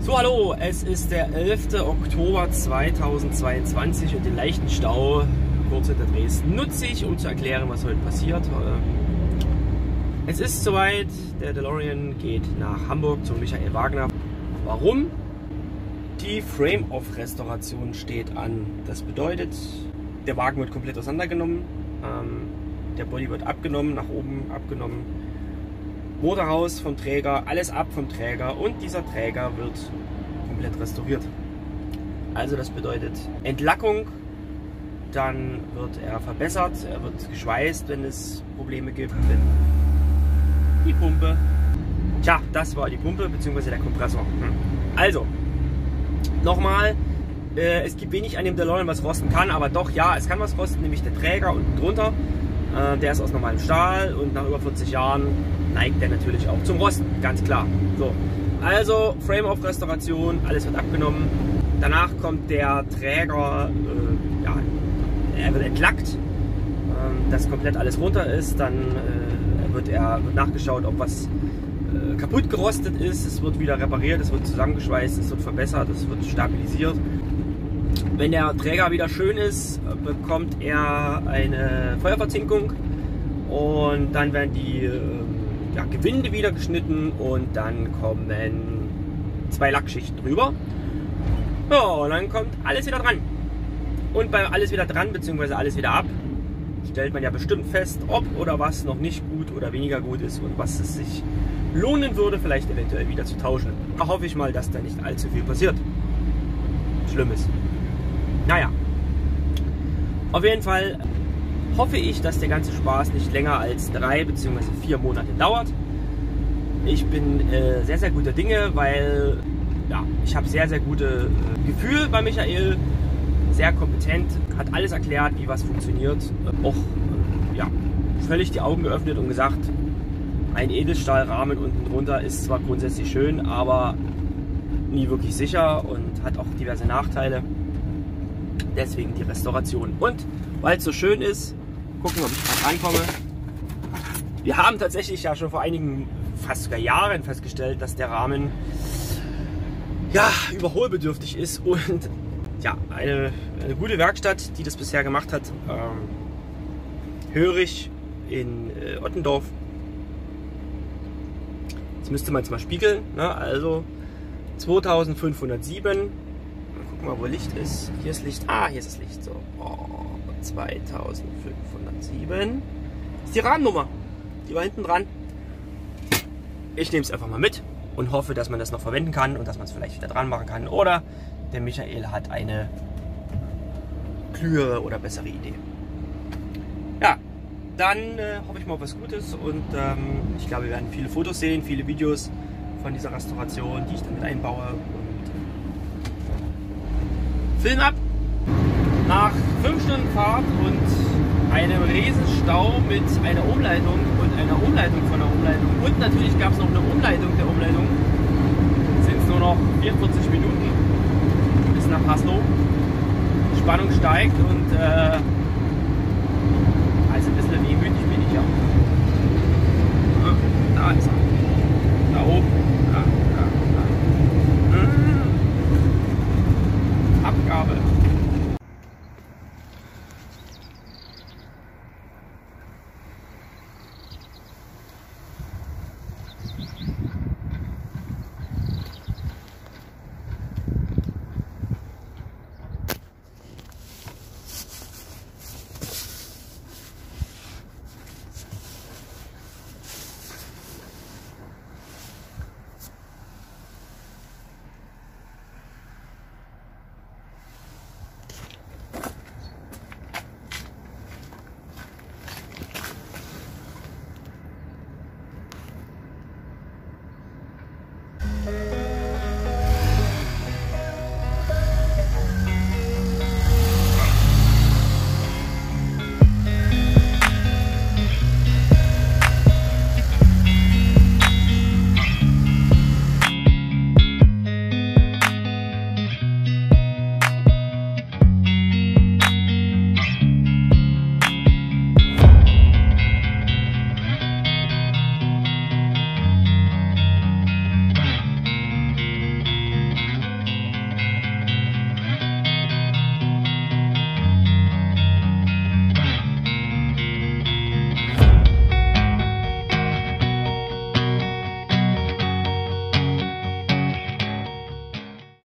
So, hallo, es ist der 11. Oktober 2022 und den leichten Stau kurz hinter Dresden nutze ich, um zu erklären, was heute passiert. Es ist soweit, der DeLorean geht nach Hamburg zu Michael Wagner. Warum? Die Frame-Off-Restauration steht an. Das bedeutet, der Wagen wird komplett auseinandergenommen, der Body wird abgenommen, nach oben abgenommen. Motor raus vom Träger, alles ab vom Träger und dieser Träger wird komplett restauriert. Also das bedeutet Entlackung, dann wird er verbessert, er wird geschweißt, wenn es Probleme gibt. Die Pumpe, tja, das war die Pumpe bzw. der Kompressor. Also, nochmal, es gibt wenig an dem DeLorean, was rosten kann, aber doch, ja, es kann was rosten, nämlich der Träger unten drunter. Der ist aus normalem Stahl und nach über 40 Jahren neigt der natürlich auch zum Rosten, ganz klar. So, also Frame-Off-Restauration, alles wird abgenommen. Danach kommt der Träger, ja, er wird entlackt, dass komplett alles runter ist. Dann wird nachgeschaut, ob was kaputt gerostet ist. Es wird wieder repariert, es wird zusammengeschweißt, es wird verbessert, es wird stabilisiert. Wenn der Träger wieder schön ist, bekommt er eine Feuerverzinkung und dann werden die Gewinde wieder geschnitten und dann kommen 2 Lackschichten drüber. Ja, und dann kommt alles wieder dran. Und bei alles wieder dran bzw. alles wieder ab stellt man ja bestimmt fest, ob oder was noch nicht gut oder weniger gut ist und was es sich lohnen würde, vielleicht eventuell wieder zu tauschen. Da hoffe ich mal, dass da nicht allzu viel passiert. Schlimmes. Naja, auf jeden Fall hoffe ich, dass der ganze Spaß nicht länger als 3 bzw. 4 Monate dauert. Ich bin sehr, sehr guter Dinge, weil ja, ich habe sehr, sehr gute Gefühl bei Michael, sehr kompetent, hat alles erklärt, wie was funktioniert, auch ja, völlig die Augen geöffnet und gesagt, ein Edelstahlrahmen unten drunter ist zwar grundsätzlich schön, aber nie wirklich sicher und hat auch diverse Nachteile. Deswegen die Restauration. Und weil es so schön ist, gucken, ob ich dran rankomme. Wir haben tatsächlich ja schon vor einigen, fast sogar Jahren festgestellt, dass der Rahmen ja überholbedürftig ist und ja, eine gute Werkstatt, die das bisher gemacht hat, Hörig in Ottendorf. Jetzt müsste man es mal spiegeln, ne? Also 2507. Gucken wir mal, wo Licht ist. Hier ist Licht. Ah, hier ist das Licht. So. Oh, 2507. Das ist die Rahmennummer. Die war hinten dran. Ich nehme es einfach mal mit und hoffe, dass man das noch verwenden kann und dass man es vielleicht wieder dran machen kann. Oder der Michael hat eine klügere oder bessere Idee. Ja, dann hoffe ich mal auf was Gutes und ich glaube, wir werden viele Fotos sehen, viele Videos von dieser Restauration, die ich dann mit einbaue. Film ab. Nach 5 Stunden Fahrt und einem Riesenstau mit einer Umleitung und einer Umleitung von der Umleitung und natürlich gab es noch eine Umleitung der Umleitung, sind es nur noch 44 Minuten bis nach Haslo. Spannung steigt und also ein bisschen wehmütig bin ich ja. Da ist er. Da oben.